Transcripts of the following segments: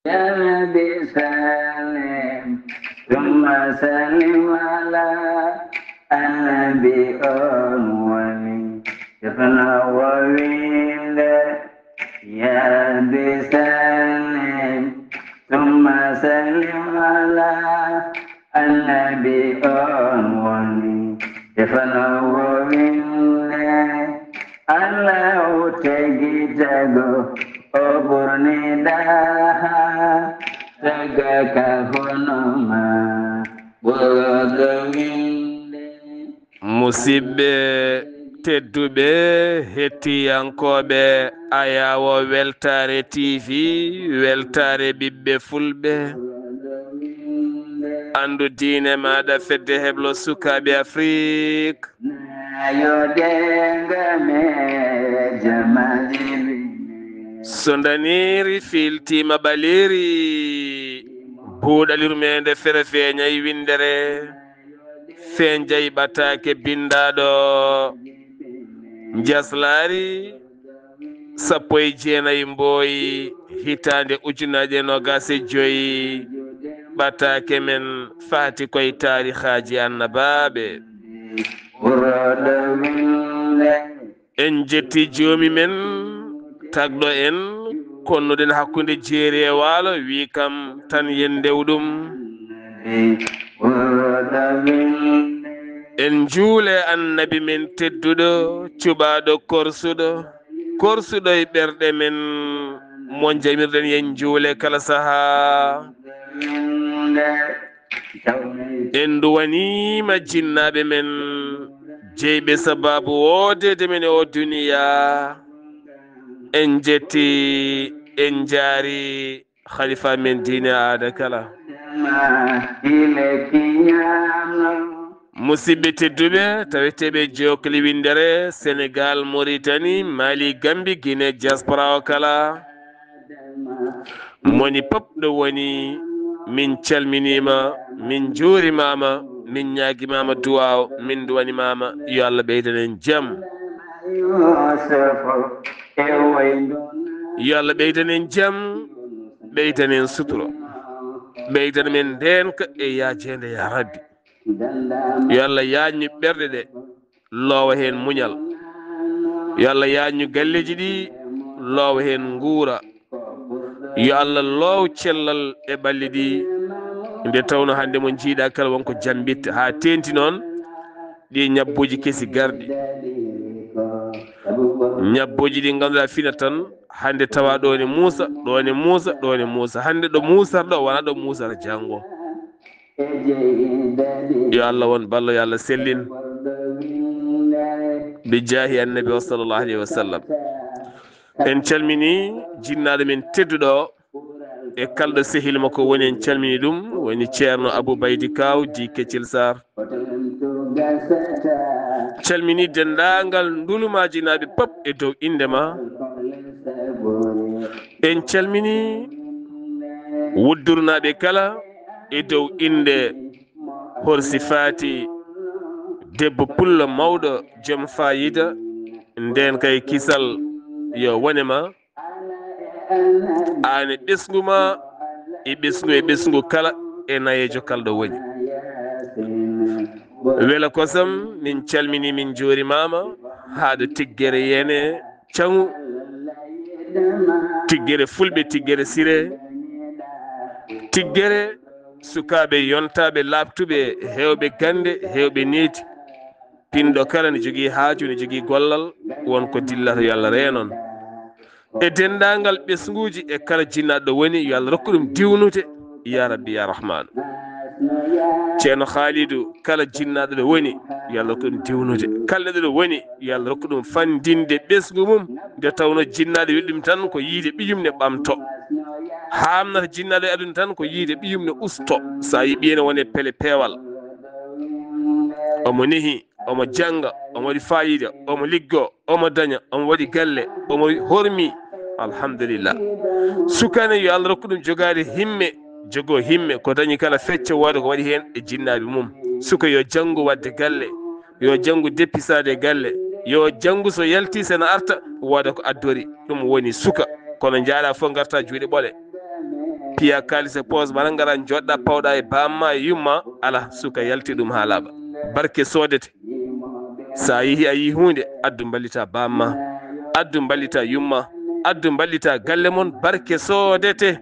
يا نبي سلم ثم سلم على النبي أولي شفنا وويل يا ربي سلم ثم سلم على النبي أولي شفنا وويل الله تجيجو أبرني daha Ragaka honoma Borodowinde Musibbe tedduɓe hettiyankoɓe ayawo weltare TV weltare ɓiɓɓe fulɓe andu diine maɗa fedde heblo sukaɓe Afrique Ayodengame jamalibi so daniri filtima ɓaleri buuɗalirmede fere feeñayi windere feenjayi ɓattake bindaɗo jaslari 19 mboyi hitande 2025 ɓattake men fati koye tarihaji annabaɓe en jetti joomi men tagɗo en konnuɗen hakkude jeeri e waalo wi kam tan yen ndewɗum en juule annabi men tedduɗo cuɓaɗo korsuɗo e ɓerɗe men mo jamirɗen yen juule kala saaha en duwanima jinnaɓe men jeyɓe sababu wodede men e o duniya en jetti en jaari khalifa men diine aada kala musidɓe tedduɓe taweteɓe jokli windere Sénégal Mauritanie Mali Gambie Guinée diaspora o kala moni pop ɗo woni min calminima min juurimama min ñaguimama duwaw min duwanimama yo Allah ɓeydanen jaam yo Allah ɓeydanen jaam ɓeydanen suturo ɓeydana men ndenka e yajede ya rabbi yo Allah yañu ɓerɗe ɗe loowa hen muñal yo Allah yañu galleji ɗi loowa hen nguura yo Allah loow cellal e ɓalli ɗi nde tawno hande mo jiiɗa kala wonko jambitte ha tenti noon ɗi ñabbuji kesi garɗi ñabbuji ɗi ganduɗa fina tan hande tawa ɗo ne Moussa ɗo ne Moussa ɗo ne Moussa hande ɗo Moussarɗo wona ɗo Moussara janggo yo Allah won ballo yo Allah sellin bi jaahi annabi o sallllahu alayhi wa sallam en calmini jinnaɗo men tedduɗo e kalɗo sehil makko woni en calmini ɗum woni ceerno Abou Baydi Kaw di Keccel Sarr calmini dendagal ndulumaji naɓe pop e dow indema en calmini wuddurnaɓe kala e dow inde horsi fati debbo pullo mawɗo joom fayida nden kay kisal yo wonema ane ɓesguma e ɓesgu kala e nayejo kalɗo woni wela kosam min calmini min joorimama haɗo tiggere yene cangu tiggere fulɓe tiggere sire tiggere sukaɓe yontaɓe labtuɓe hewɓe gande hewɓe neeti pinɗo kala ne jogui haaju ne jogui gollal wonko dillata yo Allah reenon e dendagal ɓesguji e kala jinnaɗo woni yo Allah rokku ɗum diwnude ya rabbi ya rahmanu ceerno Khalidou kala jinnaɗo ɗo woni yo Allah rokku ɗum diwnude kala ɗo woni yo Allah rokku ɗum fandinde ɓesgu mum nde tawno jinnaɗo wiɗɗum tan ko yiide ɓiyum ne ɓamto hamnata jinnaɗo e aduna tan ko yiide ɓiyum ne usto sa yi ɓiyene wone pele peewal omo nehi omo janga omo waɗi fayida omo liggo omo daña omo waɗi galle omo hormi alhamdulillah sukane yo Allah rokku ɗum jogade himme jogo himme ko dañi kala fecce wooda ko waɗi hen e jinnaɓe mum suka yo janggu wadde galle yo janggu deppisade e galle yo janggu so yalti sena arta wooda ko addori ɗum woni suka kono jaaɗa fof garta juuɗe ɓole piya kalise pose bana ngara joɗɗa pawɗa e bamma e yumma ala suka yalti ɗum ha laaɓa barke sodete sa yeehi a yi hunde addu ballita bamma addu ballita yumma addu ballita galle mon barke sodete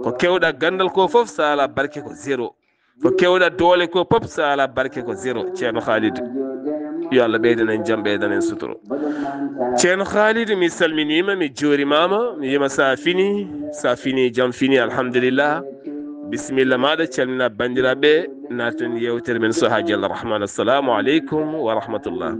ko kewɗa gandal ko foof sa ala barke ko zéro ko kewɗa doole ko pop sa ala barke ko zéro ceerno Khalid yo Allah ɓeydanen jaam ɓeydanen sutoro ceerno Khalid mi salminima mi jurimama mi yima sa fini jaam fini alhamdulillah bisimilla maɗa calmina bandiraɓe naten yewtere men sohaji Allah rahman assalamu aleykum wa rahmatullah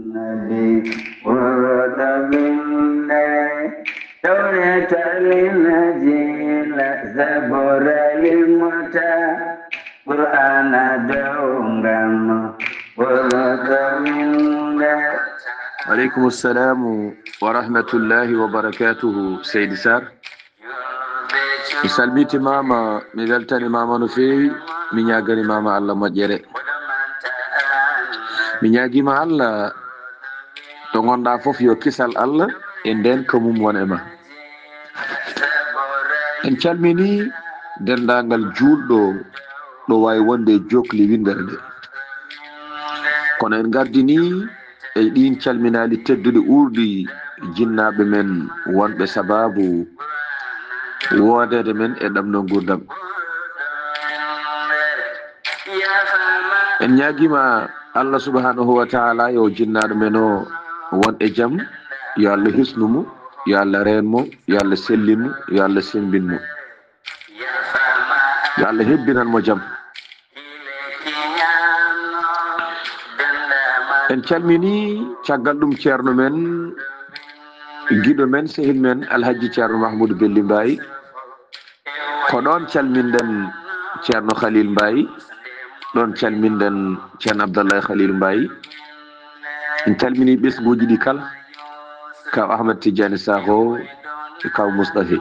عليكم السلام ورحمة الله وبركاته سيد سار سلميتي ماما ميغالتاني ماما نفي من ياغني ماما الله مجيري من ياغي ما الله تغندا فوف يو كسال الله اندين كموم ونما en calmini dendagal juulɗo ɗo wawi wonde jokli windere nde kono en gardini e ɗin calminali tedduɗe urdi jinnaɓe men wonɓe sababu wodede men e ɗamno gurdam en ñaguima Allah subhanahu wa ta'ala yo jinnaɗo men o won e jaam yo Allah hisnumo yo Allah renmo yo Allah sellinmo yo Allah sembinmo yo Allah hebbinanmo jaam en calmini caggal ɗum ceerno men giɗo men sehil men alhaji ceerno Mahmoudou Belli Mbaye ko ɗon calminden ceerno Khalil Mbaye ɗon calminden ceerno Abdallah Khalil Mbaye en calmini ɓesguji ɗi kala kaw Ahmed Tidiane Sakho e kaw Moustapha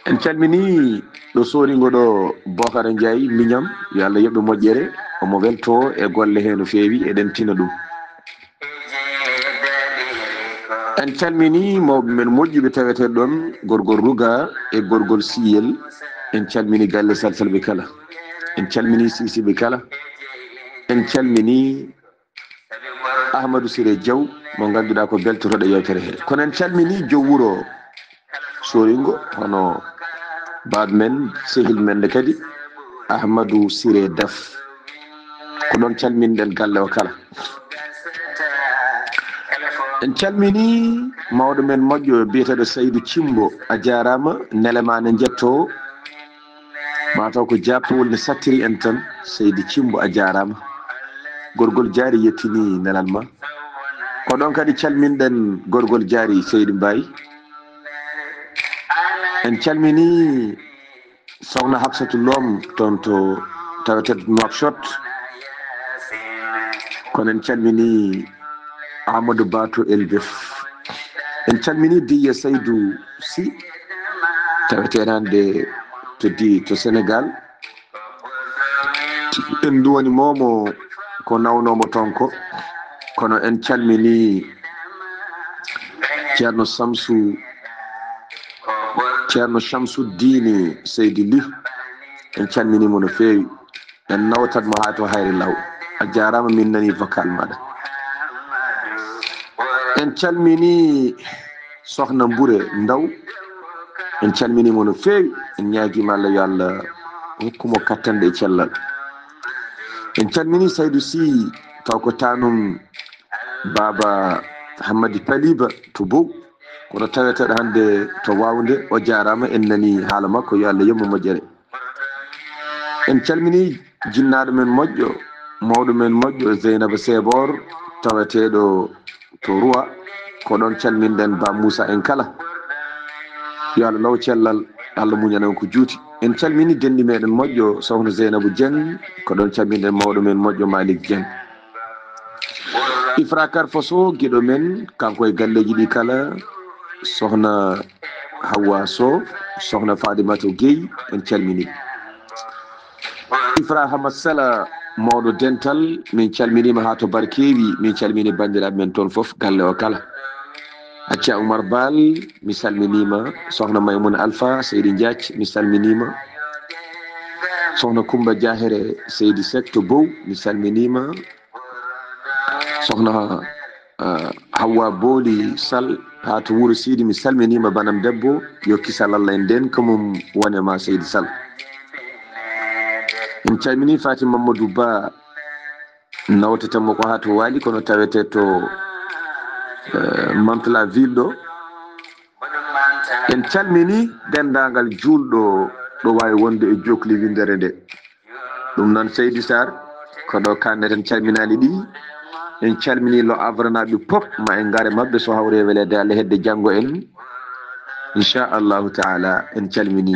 en calmini ɗo sorigo ɗo Bokara Ndiaye miñam yo Allah yoɓɓe moƴƴere omo welto e golle he no feewi eɗen tina ɗum en calmini mawɓe men moƴƴuɓe tawete ɗon gorgol Ruga e gorgol Siyel en calmini galle Salsalɓe kala en calmini Sisiɓe kala en calmini Ahmadou Siré Diaw mo ganduɗa ko beltotoɗo yewtere he kono en calmini jow wuro Soringo hono baɗ men sehil men nde kadi Ahmadou Siré Daf ko ɗon calminɗen galle o kala en calmini mawɗo men moƴƴo biyeteɗo Saydou Cimbo a jarama nelema ne jetto mataw ko jappowol ne sattiri en tan Saydou Cimbo a jarama gorgol jaari yettini nelal ma ko ɗon kadi calminɗen gorgol jaari Seydou Mbaye en calmini sohna Habsatou Lom toon to taweteɗo Nouakchott kono en calmini Amadou Bato Elbef en calmini Diya Seydou Sy taweteɗo hande to Sénégal en duwani momo ko nawnomo tonko kono en calmini ceerno Chamsuddini Seydi Ly en calminimo no feewi en nawtatmo ha to hayre law a jarama min nani vocal maɗa en calmini sohna Mbouré Ndaw en calminimo no feewi en ñaguima Allah yo Allah hokkumo kattande e cellal en calmini Saydou Sy taw ko tanum baba Hammadi Paliba to Bow kono taweteɗo hande to Wawnde o jarama en nani haala makko yo Allah yemmo moƴƴere en calmini jinnaɗo men moƴƴo mawɗo men moƴƴo Zeynaba Sebor taweteɗo to Roua ko ɗon calminɗen Ba Moussa en kala yo Allah law cellal Allah muñanen ko juuti en calmini denɗi meɗen moƴƴo sohna Zeynabou Dieng ko ɗon calminɗen mawɗo men moƴƴo Malick Dieng Ifra Karfoso guiɗo men kanko e galleji ɗi kala sohna Hawa Sow sohna Fadimata Gueye en calmini Ifra Hamad Sala mawɗo dental min calminima ha to Barkewi min calmini bandiraɓe men toon foof galle o kala acca Oumar Bal mi salminima, sohna Maymouna Alpha Seydi Diath mi salminima, sohna Kumba Diahere Seydi Seck to Bow mi salminima, sohna Hawa Boli Sall ha to Wuro Sidi mi salminima, banam debbo yo kisal Allah en den kamum wonema Seydi Sall. en calmini Fatima Mamadou Ba nawtetemo ko ha to waali kono tawete to Mantla ville ɗo. en calmini dendagal julɗo ɗo wawi wonde e jokli windere nde. ɗum noon Seydi Sarr ko ɗo kanneten calminali ɗi. en calmini lo avranaɓe pop ma en gaare mabɓe so hawre welede Allah hedde janggo en inchallahu taala. en calmini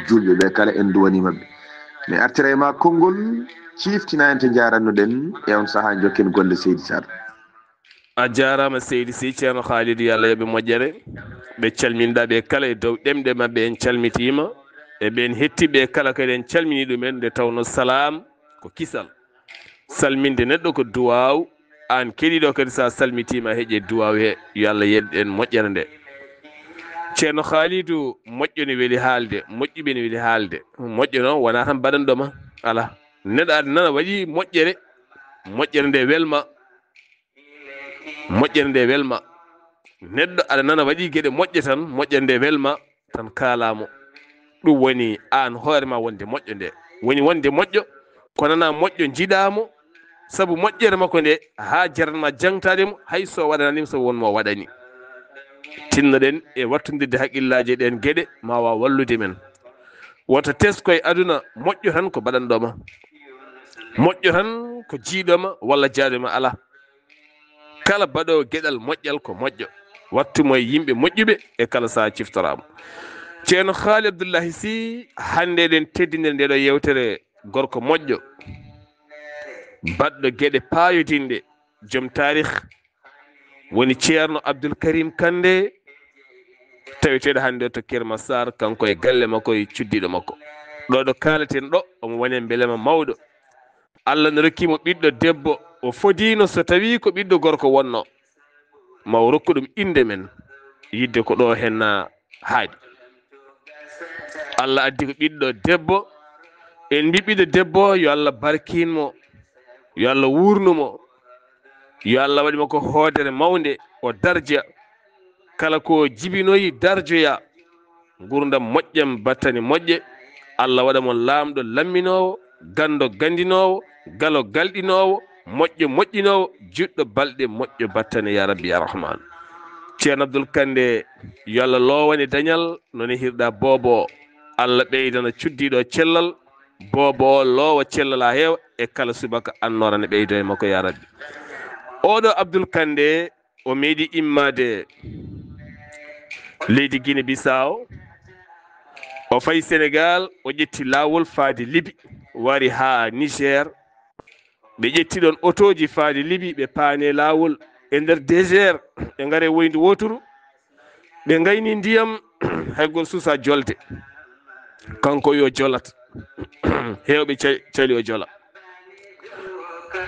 julɓe ɓe kala en duwani mabɓe. mi artira e ma konngol ciftina en to jarannoɗen e on saaha jokken golle Seydi Sarr. a jarama Seydi Sy ceerno Khalid yalla yoɓe moƴƴere. ɓe calminɗa ɓe kala e dow ɗemɗe mabɓe en calmitima e ɓen hettiɓe kala kadi en calmini ɗumen nde tawno salam ko kisal. salminde neɗɗo ko duwaw, an keɗiɗo kadi sa salmitima heeƴe duwaw he yo Allah yedɗen moƴƴere nde. ceerno Khalidou moƴƴo ne weeli haalde, moƴƴuɓe ne weeli haalde. moƴƴo noon wona tan baɗanɗoma, ala neɗɗo aɗa nana waɗi moƴƴere, moƴƴere nde welma, moƴƴere nde welma. neɗɗo aɗa nana waɗi gueɗe moƴƴe tan, moƴƴere nde welma tan kalamo. ɗum woni an hoorema wonde moƴƴo nde, woni wonde moƴƴo ko nana moƴƴo jiɗamo, saabu moƴƴere makko nde ha jarnma jangtademo hay so waɗananima so wonmo waɗani. tinnoɗen e wattodirde haqqillaji ɗen gueɗe ma waw wallude men. woto teskoye aduna moƴƴo tan ko baɗanɗoma, moƴƴo tan ko jiiɗoma walla jaaɗoma, ala. kala baɗowo gueɗal moƴƴal ko moƴƴo, wattumo e yimɓe moƴƴuɓe e kala sa ciftorama. ceerno Khalid Abdoullahi Sy hande eɗen teddinir ndeɗo yewtere gorko moƴƴo, baɗɗo gueɗe payodinde, joom tarih woni ceerno Abdoul Karim Kande, taweteɗo hande to Kerma Sar, kanko e galle makko e cuddiɗo makko. ɗo ɗo kalaten ɗo omo woni beelema mawɗo. Allah ne rokkimo ɓiɗɗo debbo, o fodino so tawi ko ɓiɗɗo gorko wonno, ma o rokku ɗum inde men yidde ko ɗo henna haaɗi. Allah addi ko ɓiɗɗo debbo. en mbi ɓiɗɗo debbo yo Allah barkinmo, yo Allah wurnumo, yo Allah waɗimo ko hoodere mawde o darja. kala ko jibinoyi darjoya, gurdam moƴƴam battani moƴƴe. Allah waɗamo laamɗo lamminowo, gando gandinowo, galo galɗinowo, moƴƴo moƴƴinowo, juɗɗo balɗe moƴƴo battane ya rabbi ya rahman. ceerno Abdoul Kande yo Allah lowani dañal no nehirɗa bobo. Allah ɓeydana cuddiɗo cellal, bobo o lowa cellal ha heewa e kala subaka annora ne ɓeydo e makko ya rabbi. oɗo Abdoul Kande o meeɗi immade leydi Guinée Bissau, o fayi Sénégal, o ƴetti lawol faade Libi, wari ha Niger. ɓe ƴetti ɗon otoji faade Libi, ɓe paane lawol e nder désert, ɓe gaare woydu woturu, ɓe gayni ndiyam haygol suusa jolde, kanko yo jolat hewɓe cali o jola.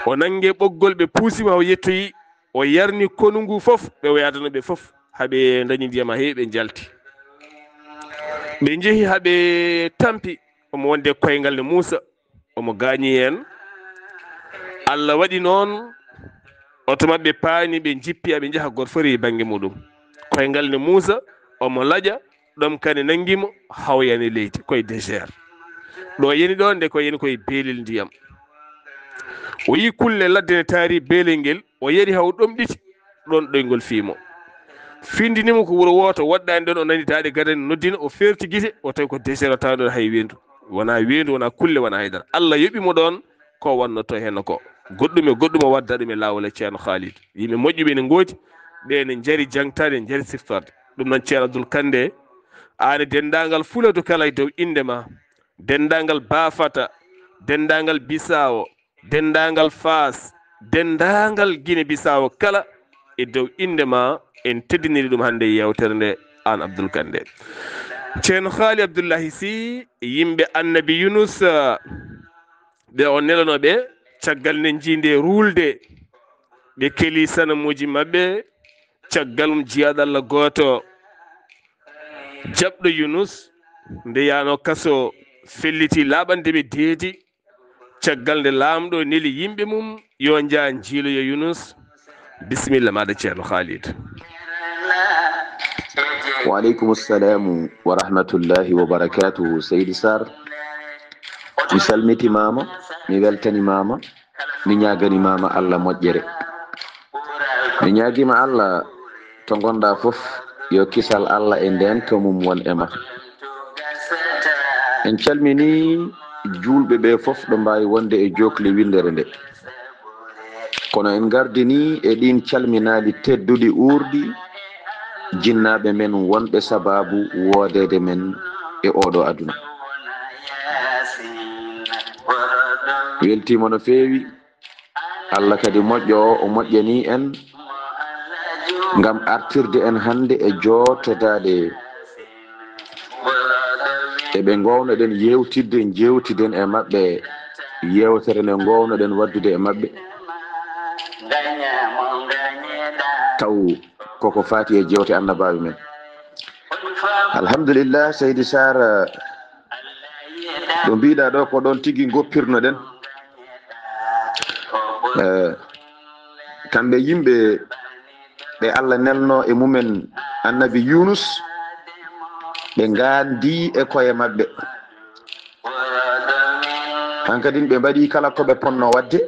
o nangue ɓoggol, ɓe puusima o yettoyi, o yarni konu ngu foof, ɓe wayadano ɓe foof haɓe dañi ndiyam ha heewi, ɓe jalti. ɓe jeehi haɓe tampi, omo wonde koyngal ne Moussa, omo gañi hen. Allah waɗi noon oto mabɓe paani, ɓe jippi aɓe jaaha goto fori e banggue muɗum. koyngal ne Moussa omo laaƴa, ɗom kane nanguimo hawyani leydi koye désert. ɗo yeni ɗo nde ko yeni koye beelel ndiyam. o yi kulle ladde ne taari beelel ngel, o yari haw ɗomɗiti, ɗon ɗoygol fiimo. findinimo ko wuro woto woɗɗani ɗon, o nani daɗe gadani noddina, o ferti guite, o tawi ko désert o tawa ɗon hay wendu, wona wendu, wona kulle, wona haydara. Allah yoɓimo ɗon ko wannoto hen ko goɗɗum e goɗɗum o wadda ɗum e lawol e ceerno Khalid. yimɓe moƴƴuɓe ne gooti, ɓe ne jaari jangtade, ne jaari siftorde. ɗum noon ceerno Abdoul Kande, an dendagal Fuladu kala e dow indema, dendagal Bafata, dendagal Bissau, dendagal Fas, dendagal Guinée Bissau kala e dow indema, en teddiniri ɗum hande yewtere nde an Abdoul Kande. ceerno Khalid Abdoullahi Sy, yimɓe annabi Yunus ɓe o nelanoɓe caggal ne jinde rulde, ɓe keeli sanamuji mabɓe, caggal jiyaɗo Allah goto jaɓɗo Yunus nde yano kaso felliti laɓandemi deedi caggal nde laamɗo neli yimɓe mum yo jaa jiiloyo Yunus. Bisimilla maɗa ceerno Khalid. Wa aleykum assalamu wa rahmatullahi wa barakatuhu. Seydi Sarr, mi salmitimama, mi weltanimama, mi ñaganimama Allah moƴƴere. Mi ñaguima Allah to gonɗa foof yo kisal Allah e nden to mum won e ma. En calmini julɓe ɓe foof ɗo mbawi wonde e jokli windere nde, kono en gardini e ɗin calminaɗi tedduɗi urɗi jinnaɓe men wonɓe sababu wodede men e oɗo aduna. Weltima no feewi, Allah kadi moƴƴo o moƴƴani en ngam artirde en hande e jotodade eɓe gownoɗen yewtidde jewtiden e mabɓe yewtere nde gownoɗen waddude e mabɓe taw koko fati e jewte annabaɓe men. Alhamdulillah Seydi Sarr, ɗo mbiɗa ɗo ko ɗon tigui goppirnoɗen. Kamɓe yimɓe ɓe Allah nelno e mumen annabi Yunus ɓe gandi e koye mabɓe, hankadi ɓe mbaɗi kala koɓe ponno wadde,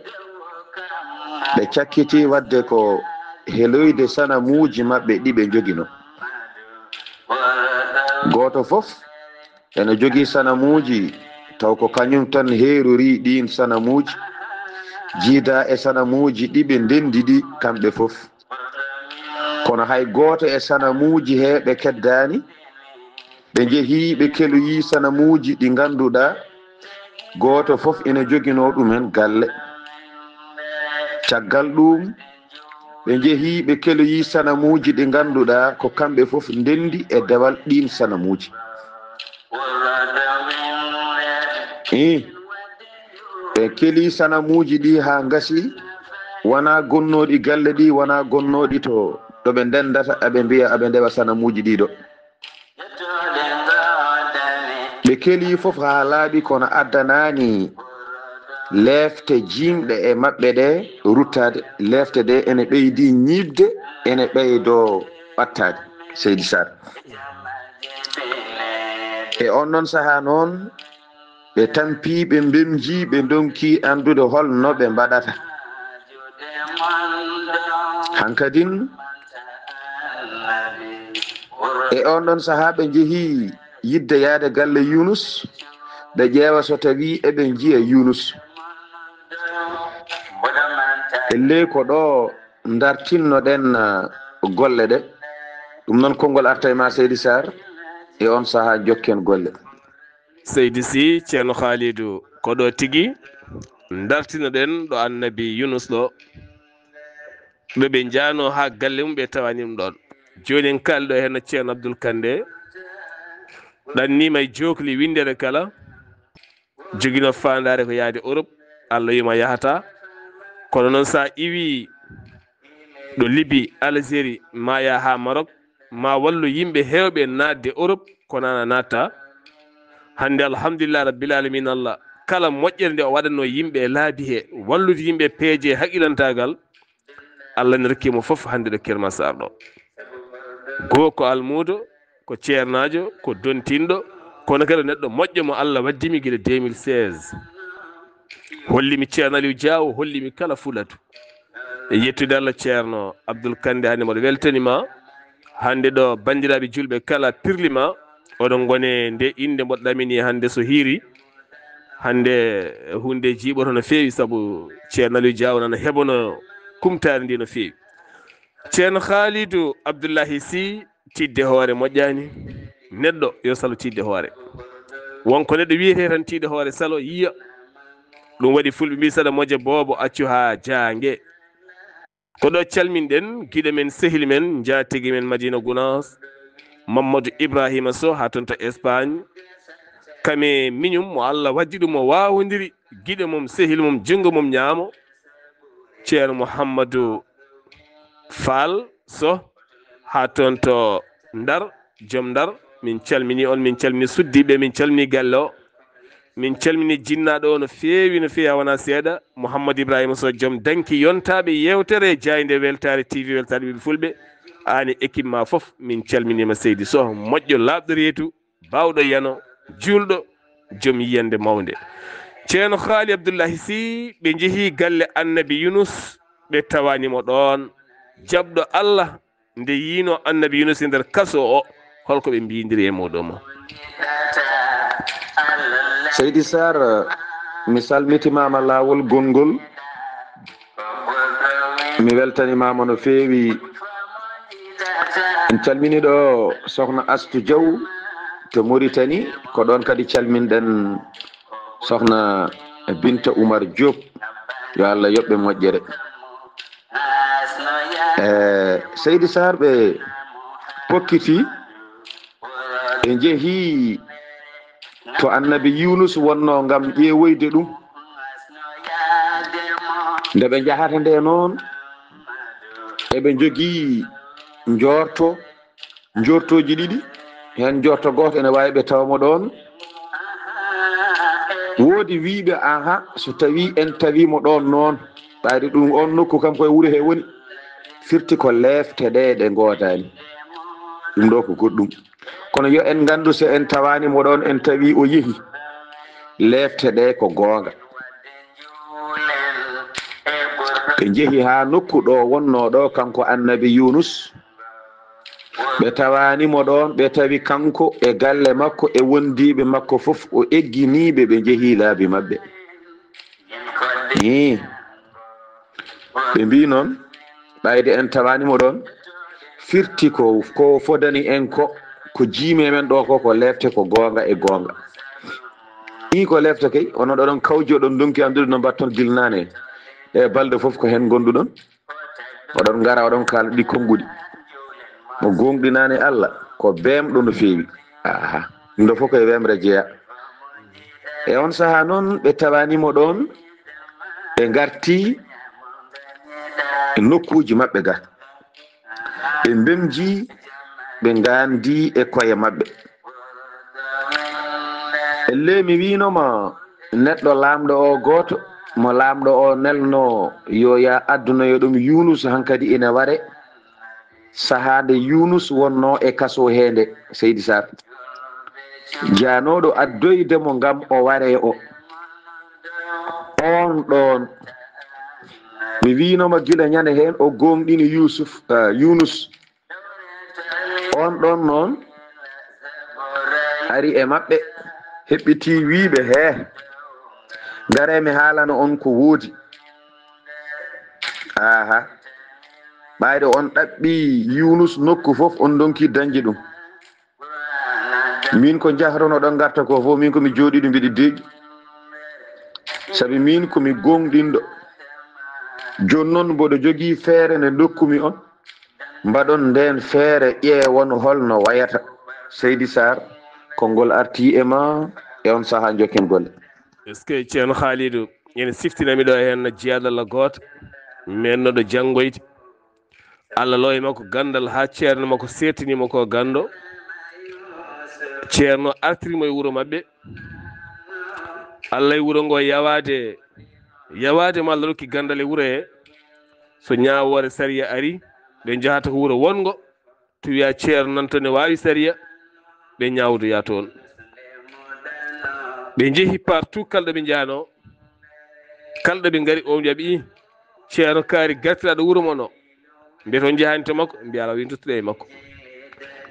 ɓe cakkiti wadde ko heloyde sanamuji mabɓe ɗi ɓe joguino. Goto foof ene jogui sanamuji taw ko kañum tan heerori ɗin sanamuji, jiida e sanamuji ɗi ɓe ndendi ɗi kamɓe foof, kono hay goto e sanamuji he ɓe keddani. Ɓe jeehi ɓe keloyi sanamuji ɗi ganduɗa goto foof ene joguino ɗum hen galle. Caggal ɗum ɓe jeehi ɓe keloyi sanamuji ɗi ganduɗa ko kamɓe foof ndendi e dewal ɗin sanamuji. ɓe keli sanamuji ɗi ha gasi, wona gonnoɗi galle ɗi, wona gonnoɗi to ɓe ndendata aɓe mbiya aɓe ndewa sanamuji ɗiɗo. ɓe keli foof ha laaɓi kono addanani lefte jimɗe e mabɓe ɗe ruttade. Lefte ɗe ene ɓeydi ñibde, ene ɓeydo ɓattade. Seydi Sarr, e on noon saaha noon ɓe tampi, ɓe mbemji, ɓe donki andude holno ɓe mbaɗata. Hankadin e on ɗon saaha ɓe jeehi yidde yaade galle Yunus, ɓe ƴeewa so tawi eɓe jiya Yunus. Elle ko ɗo dartinnoɗen golle ɗe, ɗum noon konngol arta e ma Seydi Sarr, e on saaha jokken golle. Seydi Sy, ceerno Khalidou, ko ɗo tigui dartinoɗen ɗo annabi Yunus ɗo, ɓe jano ha galle mum ɓe tawanimo ɗon. Joni en kalɗo hen ceerno Abdoul Kande ɗannima e jokli windere kala joguino fandare ko yaade Europe, Allah yima yahata, kono noon sa iwi ɗo Libye, Algérie, ma yaha Maroc, ma wallu yimɓe hewɓe nadde Europe kono ana natta. Hande alhamdulillah rabbil alamin, Allah kala moƴƴere nde o waɗanno yimɓe laabi he, wallude yimɓe peeje haqqilantagal, Allah ne rokkimo foof hande ɗo Kerma Sarr ɗo. Goo ko almudo, ko ceernajo, ko dontinɗo, kono kadi neɗɗo moƴƴo mo Allah waddimi guila 2016. Hollimi ceerno Aliou Diaw, hollimi kala fulatu. E yettude Allah ceerno Abdoul Kande hande moɗo weltanima. Hande ɗo bandiraɓe julɓe kala pirlima oɗon gone nde inde mboɗo ɗamini hande so hiiri. Hande hunde jiiɓoto no feewi saabu ceerno Aliou Diaw nana heɓono kumtare ndi no feewi. Ceerno Khalidou Abdoullahi Sy, tidde hoore moƴƴani, neɗɗo yo salo tidde hoore. Wonko neɗɗo wiyete tan tidde hoore salo yiya, ɗum waɗi fulɓe mbi saɗa moƴa boobo accu ha jangue. Ko ɗo calminɗen guiɗo men sehil men jaatigui men Madina Gounass, Mamadou Ibrahima Sow ha toon to Espagne, kame miñum mo Allah waddi ɗum mo wawodiri guiɗo mum sehil mum jungo mum ñaamo, ceerno Mouhamadou Fall Sow ha toon to Ndar joom Ndar min calmini on min calmini suddiɓe min calmini galle o min calmini jinnaɗo o no feewi ha wona seeɗa Mouhamadou Ibrahima Sow joom danki yontaɓe yewtere Jayde Weltare TV weltare ɓiɓe fulɓe ani équipe ma foof min calminima Seydi Sow moƴƴo labɗo reetu bawɗo yano julɗo joom yiyande mawde ceerno Haali Abdoullahi Sy ɓe jeehi galle annabi Yunus ɓe tawanimo ɗon jaɓɗo Allah nde yino annabi Yunus e nder kaso o holko ɓe mbidiri e muɗum Seydi Sarr mi salmitimama lawol gongol mi weltanimama no feewi en calmini ɗo sokhna Astou Diaw to Mauritanie ko ɗon kadi calminɗen sokhna Binta Oumar Diop yo Allah yoɓɓe moƴƴere Seydi Sarr ɓe pokkiti ɓe jeehi to annabi Yunus wonno ngam ƴeewoyde ɗum nde ɓe jahata nde noon eɓe jogii jortoji ɗiɗi hen jorto goto ene wawi ɓe tawmo ɗon woodi wiiɓe aha so tawi en tawimo ɗon noon ɓayde ɗum on nokku kam koye wuuro he woni firti ko lefte ɗe ɗe godani ɗum ɗo ko goɗɗum kono yo en gandu so en tawanimo ɗon en tawi o yeehi lefte ɗe ko gonga ɓe jeehi ha nokku ɗo wonno ɗo kanko annabi Yunus ɓe tawanimo ɗon ɓe tawi kanko e galle makko e wondiɓe makko fof o egginiɓe ɓe jeehi laabi mabɓe ɓe mbi noon ɓayde en tawanimo ɗon firti ko fodani en ko jiime men ɗo ko lefte ko gonga e gonga ko lefte kay ono ɗoɗon kawji oɗon donki andude no mbatton dilnane e balɗe fof ko hen gonduɗon oɗon gara oɗon kala ɗi konguɗi mo gonɗinani Allah ko bemɗo no feewi ndo fof koye wemre jeeya e on saaha noon ɓe tawanimo ɗon ɓe garti e nokkuji mabɓe ga ɓe mbemji ɓe gandi e koye mabɓe elle mi winoma neɗɗo lamɗo o goto mo lamɗo o nelno yo ya addunoyo ɗum Yunus hankadi ina ware sahade Yunus wonno e kaso hende Seydi Sarr janoɗo addoydemo ngam o ware o on ɗon mi winoma gila ñande hen o gonɗini Yunus on ɗon noon ari e maɓɓe heɓɓiti wiiɓe he gare mi haalano on ko woodi ɓayde on ɗaɓɓi Yunus nokku fof on donki dañde ɗum min ko jahrono ɗon garta ko fof min komi jooɗiɗo mbiɗi deeƴi saabi min komi gonɗinɗo joni noon mboɗo jogii feere nde dokkumi on mbaɗon nden feere ƴeewon holno wayata Seydi Sarr konngol arti e ma e on sahaa jokken golle est ce que ceerno Khalidou ene siftinami ɗo hen no jeyaɗalla goto mennoɗo janggoyde Allah lo e makko gandal ha ceerno makko setinimo ko gando ceerno artirimo e wuuro mabɓe Allah e wuuro ngo yawade mo Allah rokki gandal e wuuro he so ñawore sariya ari ɓe jahata ko wuuro wongo to wiya ceerno nan to ne wawi sariya ɓe ñawdoya toon ɓe jeehi partout kalɗo ɓe jahano kalɗo ɓe gari o jaɓi ceerno kaari gartiraɗo wuuro mon o nde to jahani to makko mbiya ala wintottuɗe e makko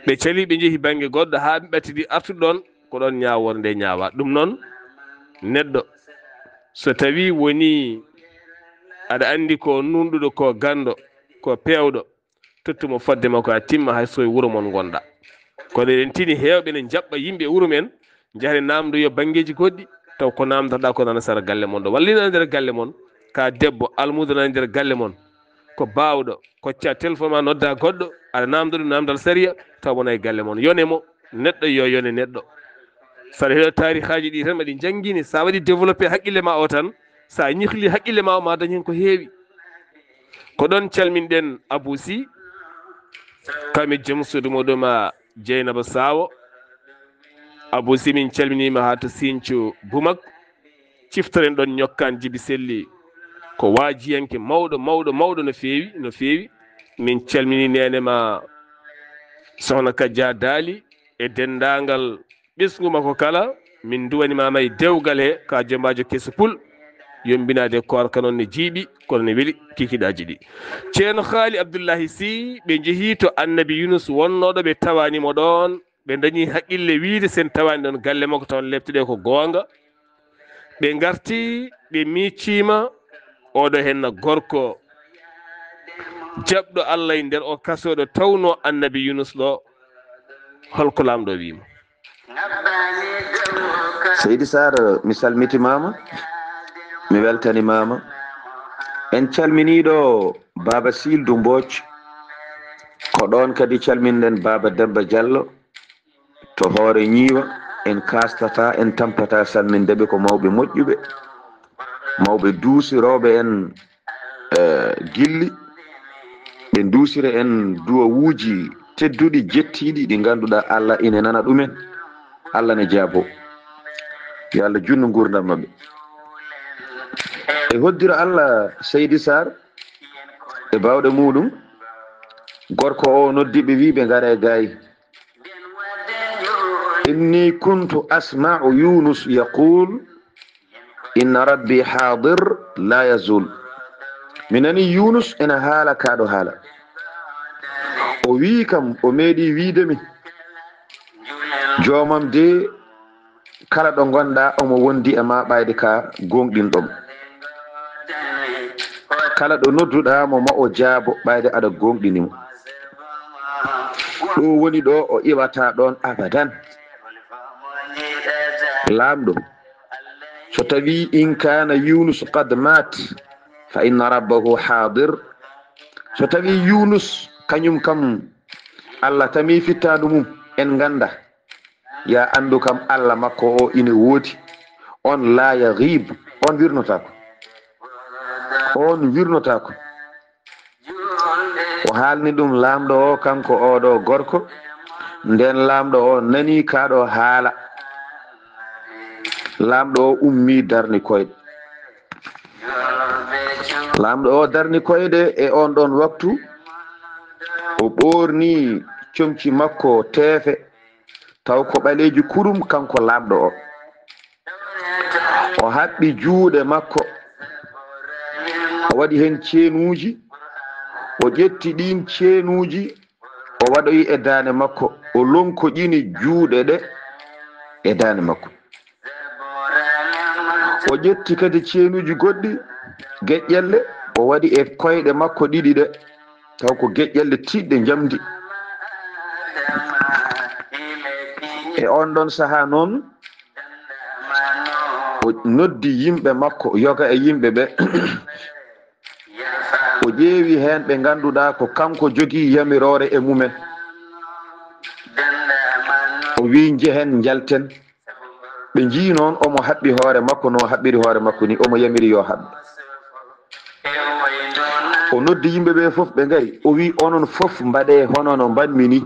ɓe cali ɓe jeehi banggue goɗɗo ha ɓe ɓattidi artude ɗon ko ɗon ñawore nde ñawa ɗum noon neɗɗo so tawi woni aɗa andi ko nunɗuɗo ko gando ko pewɗo tottumo fodde makko ha timma hay so e wuuro mon gonɗa kono eɗen tini hewɓe ne jaɓɓa yimɓe e wuuro men jahre namdoyo banggueji goɗɗi taw ko namdotoɗa ko nana sara galle mon ɗo walla ina nder galle mon ka debbo almudo nana nder galle mon ko bawɗo kocca téléphone ma nodda goɗɗo aɗa namdo ɗum namdal sariya taw wona e galle mon yonemo neɗɗo yo yone neɗɗo saɗa heeɗo tarihaji ɗi tan maɗi janggini sa waɗi développé haqqille ma o tan sa ñihli haqqille ma o ma dañ hen ko heewi ko ɗon calminɗen Abou Sy kami joom suudu muɗum Dieynaba Sawo Abou Simin calminima ha to Sinthiou Bumak ciftoren ɗon ñokkan Djiby Selli ko waajiyanke mawɗo no feewi min calmini nenema sohna Kadia Daali e dendagal ɓesgu makko kala min duwanimama e dewgal he ka jombajo keso pul yombinade korka noon ne jiiɓi kono ne weeli kikiɗaji ɗi ceerno Haali Abdoullahi Sy ɓe jeehi to Annabi Yunus wonnoɗo ɓe tawanimo ɗon ɓe dañi haqqille wiide sen tawani ɗon galle makko taw lebteɗe ko gonga ɓe garti ɓe miccima oɗo henna gorko jaɓɗo Allah e nder o kasoɗo tawno Annabi Yunus ɗo holko lamɗo wimo. Seydi Sar mi salmitimama mi weltanimama en calminiɗo Baba Sildu Mbocc ko ɗon kadi calminɗen Baba Demba Diallo to hoore ñiiwa en kastata en tampata salmindeɓe ko mawɓe moƴƴuɓe mawɓe duusiroɓe en gilli ɓe duusira en duwawuji tedduɗi jettiɗi ɗi ganduɗa Allah ina nana ɗumen Allah ne jaabo yo Allah junnu gurdam mabɓe e hoddira Allah Seydi Sar e bawɗe muɗum gorko o noddiɓe wiɓe ngare gayi inni kuntu asma'u Yunus yaqul inna rabbi hadir la yazul mi nani Yunus ena haala kaɗo haala o wi kam o meeɗi wiidemi jomam de kala ɗo gonɗa omo wondi e ma ɓayde ka gonɗinɗom kala ɗo nodduɗa mo ma o jaabo ɓayde aɗa gonɗinimo ɗo woni ɗo o iwata ɗon abadan lamɗo so tawi in kana Yunus qad mat fa inna rabbahu hadir so tawi Yunus kañum kam Allah tami fittadu mum en ganda ya andu kam Allah makko o ina woodi on la yaghib on wirnotako o haalni ɗum lamɗo o kanko oɗo gorko nden lamɗo o nani kaɗo haala lamɗo o ummi darni koyɗe lamɗo o darni koyɗe e on ɗon waktu o ɓorni comci makko teefe taw ko ɓaleji kurum kanko lamɗo o haɓɓi juuɗe makko o waɗi hen ceenuji o ƴetti ɗin ceenuji o waɗoyi e dane makko o lonkoƴini juuɗe ɗe e dane makko o ƴetti kadi ceenuji goɗɗi geƴƴelle o waɗi e koyɗe makko ɗiɗi ɗe taw ko geƴƴelle tiɗɗe jamdi e on ɗon saaha noon o noddi yimɓe makko yoga e yimɓe ɓe o ƴeewi hen ɓe ganduɗa ko kanko jogui yamirore e mumen o wi jehen jalten ɓe jii noon omo haɓɓi hoore makko no haɓɓiri hoore makko ni omo yamiri yo haɓɓe o noddi yimɓe ɓe foof ɓe gari o wi onon foof mbaɗe hono no mbanmi ni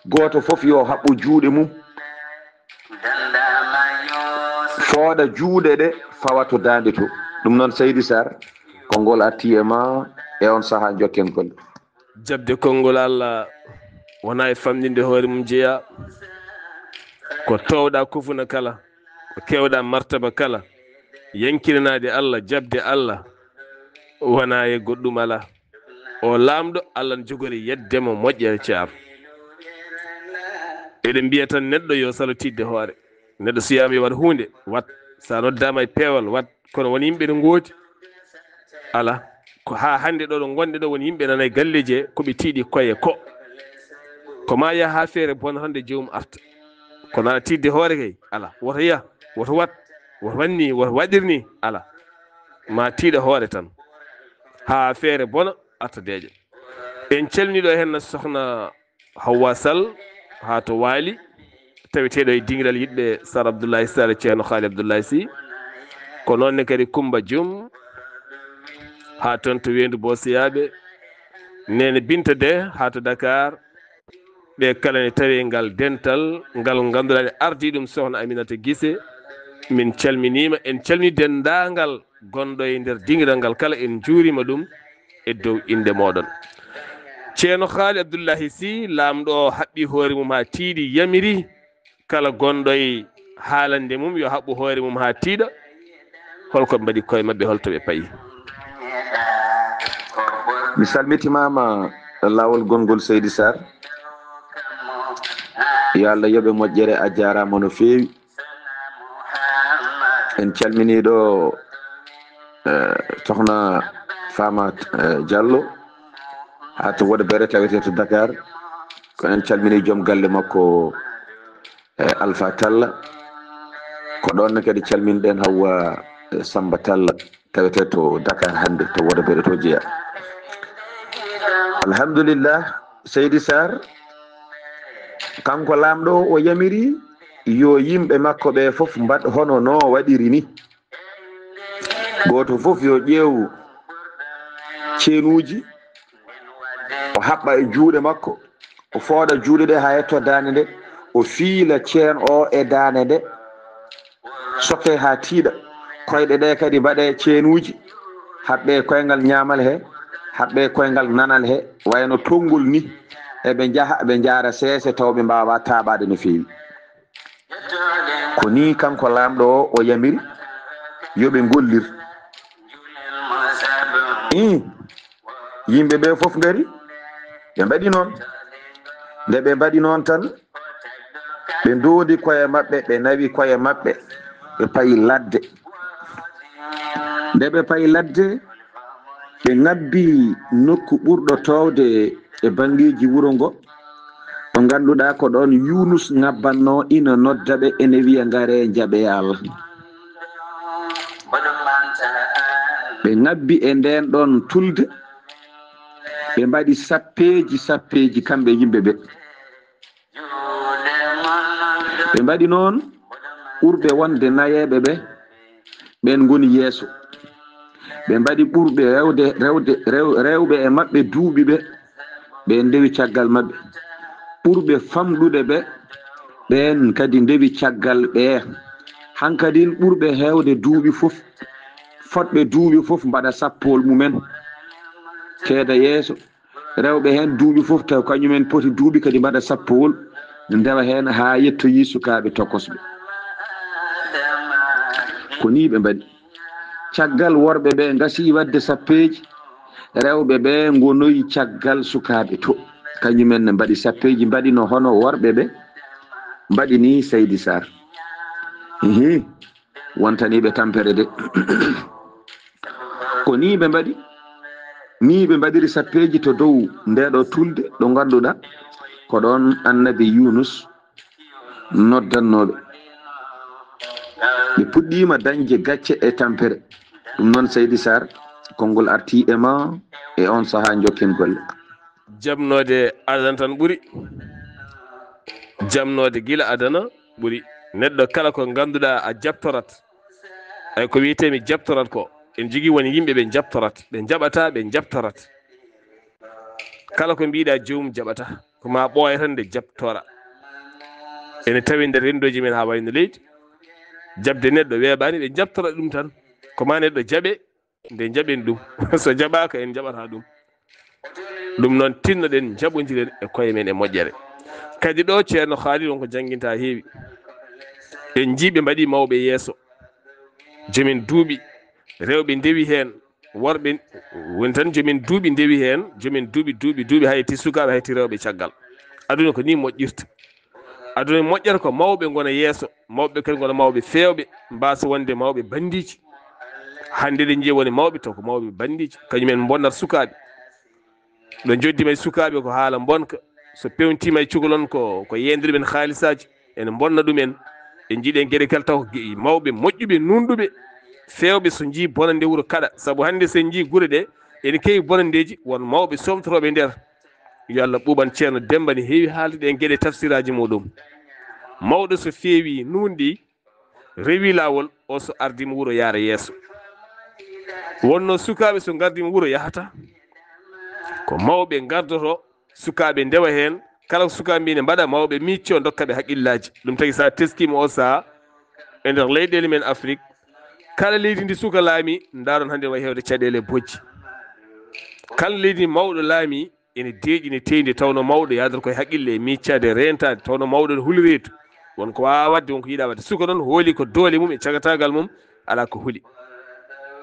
goto foof yo haɓɓu juuɗe mum fooɗa juuɗe ɗe fawa to dande to ɗum noon Seydi Sar konngol arti e ma e on saaha jokkenkol jabde konngol Allah wona e famɗinde hoore mum jeeya ko towɗa kufuna kala ko kewɗa martaba kala yankirinade Allah jabde Allah wona e goɗɗum ala o lamɗo Allah ne jogori yeddemo moƴƴere caar eɗen mbiya tan neɗɗo yo salo tidde hoore neɗɗo siyama yo waɗ hunde wat sa noddama e peewal wat kono won yimɓe ɗo gooti ala ko ha hande ɗo ɗo gonɗe ɗo woni yimɓe nana e galleji he koɓe tiiɗi koye ko ma yaha ha feere bon hande jomum arta kono ala tidde hoore kay ala woto yiya woto wat woto wanni woto waɗirni ala ma tiiɗa hoore tan ha feere bona arta deeƴa en calminiɗo hen sohna Hawwa Sall ha to waali taweteɗo e dingiral yiɗɓe Sar Abdoullahi Sy ceerno Haali Abdoullahi Sy ko noonne kadi Coumba Dioum ha toon to Wendu Bosiyaɓe nene Binta de ha to Dakar ɓe kala ne tawi ngal dental ngal ganduɗa ne ardi ɗum sohna Aminata Guissé min calminima en calmini dendagal gonɗo e nder dingiral ngal kala en juurima ɗum e dow inde moɗon. ceerno Haali Abdoullahi Sy lamɗo haɓɓi hoore mum ha tiiɗi yamiri kala gonɗo e haalande mum yo haɓɓu hoore mum ha tiiɗa holko mbaɗi koye mabɓe holto ɓe payi. mi salmitimama lawol gongol Seydi Sarr yo Allah yoɓe moƴƴere a jarama no feewi en calminiɗo sohna Fama Diallo ha to Woɗa Bere tawete to Dakar ko en calmini joom galle makko Alpha Talla ko ɗon kadi calminɗen Hawwa Samba Talla tawete to Dakar hande to Woɗa Bere to jeeya. Alhamdulillah Seydi Sarr kanko lamɗo o yamiri yo yimɓe makko ɓe fof mbaɗ hono no waɗiri ni goto fof yo ƴeew ceenuji o haɓɓa e juuɗe makko o fooɗa juuɗe ɗe ha yetto dande nde o fiila ceen o e dande nde sokke ha tiiɗa koyɗe ɗe kadi mbaɗe ceenuji haɓɓe koyngal ñamal he haɓɓe koyngal nanal he wayno tonngol ni eɓe jaaha ɓe jaara seese taw ɓe mbawa taaɓade no feewi ko ni kanko lamɗo o yamiri yoɓe gollir yimɓe ɓe fof ngari ɓe mbaɗi noon nde ɓe mbaɗi noon tan ɓe doodi koye maɓɓe ɓe nawi koye maɓɓe ɓe payi ladde nde ɓe payi ladde ɓe ngabbi nokku ɓurɗo towde e bangeji wuro ngo ɗo ganduɗa ko ɗon Yunus ngabbanno ina nodda ɓe ene wiya ngare jaɓe Allah ɓe ngabbi e nden ɗon tulde ɓe mbaɗi sappeji kamɓe yimɓe ɓe ɓe mbaɗi noon ɓurɓe wonde nayeɓe ɓe ɓen goni yeeso ɓe mbaɗi ɓurɓe rewɓe e maɓɓe duuɓi ɓe ɓe ndewi caggal maɓɓe ɓurɓe famɗude ɓe ɓen kadi ndewi caggal ɓe hankadin ɓurɓe hewde duuɓi fof fotɓe duuɓi fof mbaɗa sappol mumen keeda yeeso rewɓe hen duuɓi fof taw kañumen poti duuɓi kadi mbaɗa sappowol ndewa hen ha yettoyi sukaɓe tokosɓe ko ni ɓe mbaɗi caggal worɓe ɓe gasi wadde sappeji rewɓe ɓe gonoyi caggal sukaɓe to kañumen ne mbaɗi sappeji mbaɗino hono worɓe ɓe mbaɗi ni Seydi Sarr wontaniɓe tampere de ko ni ɓe mbaɗi ni ɓe mbaɗiri sappeji to dow ndeɗo tulde ɗo ganduɗa ko ɗon annabi Yunus noddannoɓe ɓe puɗɗima dañde gacce e tampere ɗum noon Seydi Sarr konngol arti e ma e on saaha jokken golle. jamnode adana tan ɓuuri jamnode gila adana ɓuuri neɗɗo kala ko ganduɗa a jabtorat ay ko wiyetemi jabtorat ko en jogui woni yimɓe ɓe jabtorat ɓe jaɓata ɓe jabtorat kala ko mbiɗa jomum jaɓata koma ɓooya tan nde jabtora ene tawi nder rendoji men ha wayno leydi jabde neɗɗo weeɓani ɓe jabtora ɗum tan koma neɗɗo jaaɓe nde jaɓen ɗum so jaɓaka en jaɓata ɗum noon tinnoɗen jaɓodiren e koye men e moƴƴere kadi ɗo ceerno Haali on ko jangguinta heewi en jiiɓe mbaɗi mawɓe yeeso jomin duuɓi rewɓe ndewi hen worɓe woni tan jomin duuɓi ndewi hen jomin duuɓi hayti sukaɓe hayti rewɓe caggal aduna ko ni moƴƴirta aduna moƴƴata ko mawɓe gona yeeso mawɓe kadi gona mawɓe fewɓe mbasa wonde mawɓe bandiji hande ɗe jiiya woni mawɓe taw ko mawɓe bandiji kañumen bonnat sukaɓe ɗo joddima e sukaɓe ko haala bonka so pewtima e cukalon ko yendiriɓen haalisaji ene bonna ɗumen en jiiɗen gueɗe kala taw mawɓe moƴƴuɓe nunɗuɓe fewɓe so jii bonande wuuro kaɗa saabu hande sen jii guure ɗe ene keewi bonandeji won mawɓe somtoroɓe nder yo Allah ɓuuɓan ceerno Demba ne heewi haalde en gueɗe tafsiraji muɗum mawɗo so feewi nundi rewi lawol o so ardima wuuro yaara yeeso wonno sukaɓe so gardima wuuro yahata ko mawɓe gardoto sukaɓe ndewa hen kala suka mbine mbaɗa mawɓe micco dokka ɓe haqqillaji ɗum tagi sa teskima o saha e nder leyɗele men Afrique kala leydi ndi suka laami ndaron hannde wayi hewde caɗele bojji kala leydi mawɗo laami ene deeƴi ne teydi tawno mawɗo yadata koye haqqille e miccade rentade tawno mawɗo ne huuli reetu wonko wawa wadde wonko yiiɗa wadde suka noon hooli ko doole mum e cagatagal mum ala ko huuli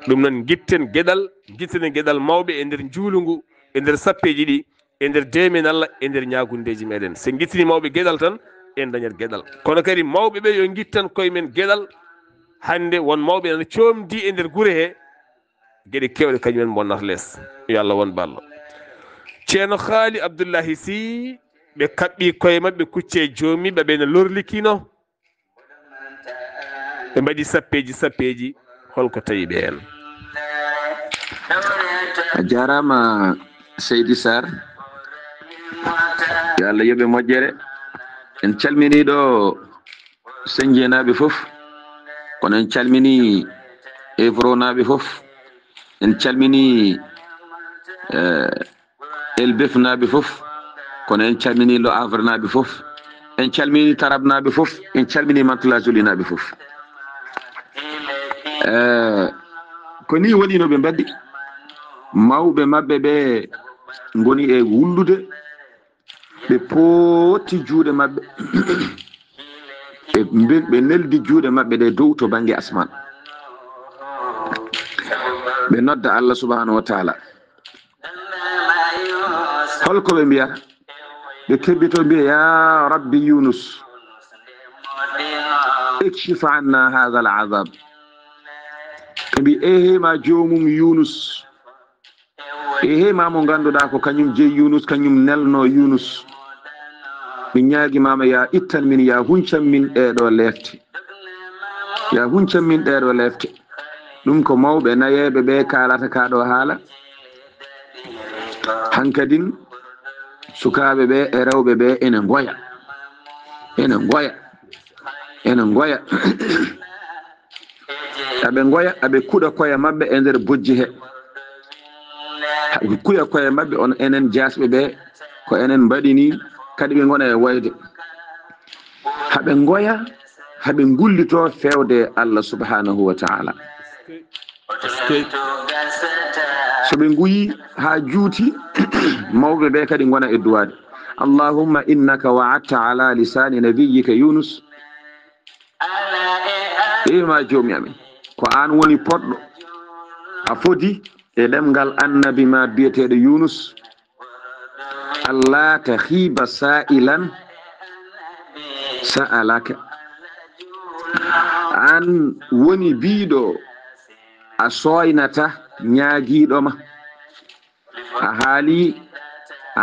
ɗum noon guitten gueɗal mawɓe e nder juulu ngu e nder sappeji ɗi e nder demen Allah e nder ñagundeji meɗen so guittini mawɓe gueɗal tan en dañat gueɗal kono kadi mawɓe ɓe yo guittan koye men gueɗal hande won mawɓe nana coomdi e nder guure he gueɗe kewɗe kañumen bonnata less yo Allah won ballo ceerno Haali Abdoullahi Sy ɓe kaɓɓi koye mabɓe kucce joomi ɓe ɓene lorlikino ɓe mbaɗi sappeji holko tawi ɓe hen a jarama Seydi Sarr yo Allah yoɓe moƴƴere en calmini ɗo Senjenaɓe fof kono en calmini Évronaɓe fof en calmini Elbef naɓe fof kono en calmini Lo Havre naɓe fof en calmini Tarab naɓe fof en calmini Mantoula Joly naɓe fof ko ni woni no ɓe mbaddi mawɓe maɓɓe ɓe ngoni e wullude ɓe pooti juuɗe maɓɓe ɓe neldi juuɗe maɓɓe ɗe dow to bange asman ɓe nodda Allah subhanahu wa taala holko ɓe mbiya ɓe kebbito mbiya ya rabbi Yunus ikshif anna hadha al azab ɓe mbi ehema jomum Yunus ehema mo ganduɗa ko kañum jeyi Yunus kañum nelno Yunus mi ñaguimama ya ittan min ya huncan min ɗeɗo lefte ya huncan min ɗeɗo lefte ɗum ko mawɓe nayeɓe ɓe kalata kaɗo haala hankadin sukaɓe ɓe e rewɓe ɓe ene goya aɓe kuɗa koye mabɓe e nder bojji he kuya koye mabɓe on enen jasɓe ɓe ko enen mbaɗini kadi ɓe gona e wayde haɓe goya haɓe gullito fewde Allah subhanahu wa ta'ala so ɓe guyi ha juuti mawɓe ɓe kadi gona e duwade allahumma innaka wa'adta ala lisani nabiyyika Yunus ma joomi amen ko an woni poɗɗo a foti e ɗemgal annabi ma biyeteɗo Yunus Allah tahiba sa'ilan sa'alaka an woni biɗo a soynata ñaagiɗoma a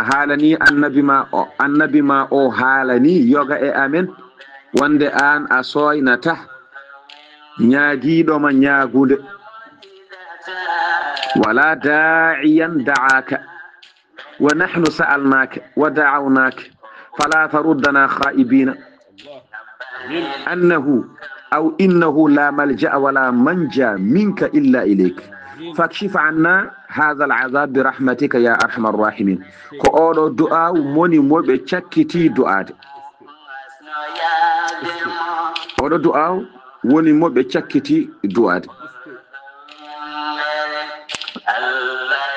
haalani annabi ma o haalani yoga e amen wonde an a soynata ñaagiɗoma ñaagude wala da'iyan da'aka wa nahnu sa'alnaka wa da'awnaka fala taruddana khaibina إنه لا ملجأ ولا منجا منك إلا إليك فاكشف عنا هذا العذاب برحمتك يا أرحم الراحمين كأولو دعاء موني موبي تشكتي دعاء أولو دعاء موني موبي تشكتي دعاء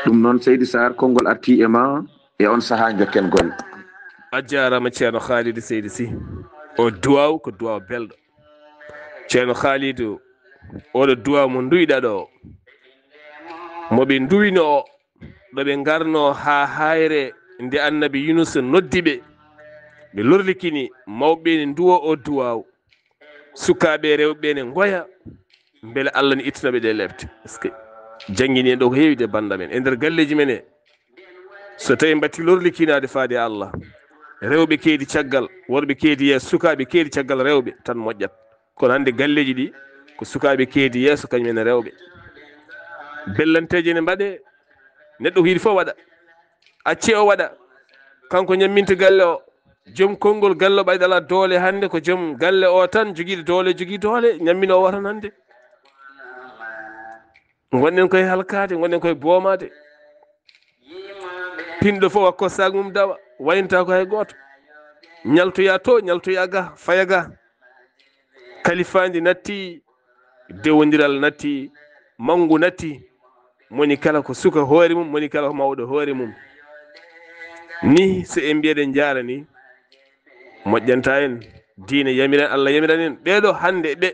ɗum noon Seydi Sarr konngol arti e ma e on sahaa jokken golle a jarama ceerno Khalid Seydi Sy o duwaw ko duwaw belɗo ceerno Khalidou oɗo duwaw mo duyɗa ɗo moɓe duwino o ɗoɓe garno ha hayre nde annabi Yunus noddi ɓe lorlikini mawɓe ne duwo o duwaw sukaɓe rewɓe ne goya beele Allah ne ittanaɓe ɗe lebte parce que jangguini en ɗo ko heewi de banda men e nder galleji men e so tawi batti lorlikinade faade Allah rewɓe keedi caggal worɓe keedi yeeso sukaɓe keedi caggal rewɓe tan moƴƴat kono hande galleji ɗi ko sukaɓe keedi yeeso kañumen rewɓe bellanteje ne mbaɗe neɗɗo ko yiɗi fof waɗa acce o waɗa kanko ñamminta galle o joom konngol galle o ɓayde ala doole hande ko joom galle o tan joguiɗo doole jogui doole ñammino o watan hande gonɗen koye halkade gonɗen koye boomade pinɗo fof wakko sac mum dawa waynta ko hay goto ñaltoya to ñaltoya ga faya ga kalifandi natti dewodiral natti mangu natti moni kala ko suka hoore mum moni kala ko mawɗo hoore mum ni so en mbiyeɗen jaara ni moƴƴanta en diine yamiren Allah yamiran en ɓeɗo hande ɓe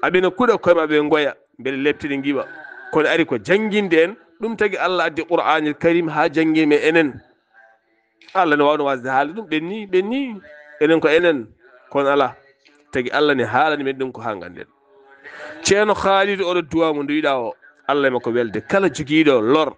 aɓena kuuɗa koye maɓe goya beele leptiɗe giɓa kono ari ko jangguinde en ɗum tagui Allah addi qur'anil karim ha jangguime enen Allah ne wawno wasde haalde ɗum ɓenni enen ko enen kono ala tagui Allah ne haalani men ɗum ko ha ganden ceerno Khalidou oɗo duwa mo duwiɗa o Allah e makko welde kala joguiɗo lor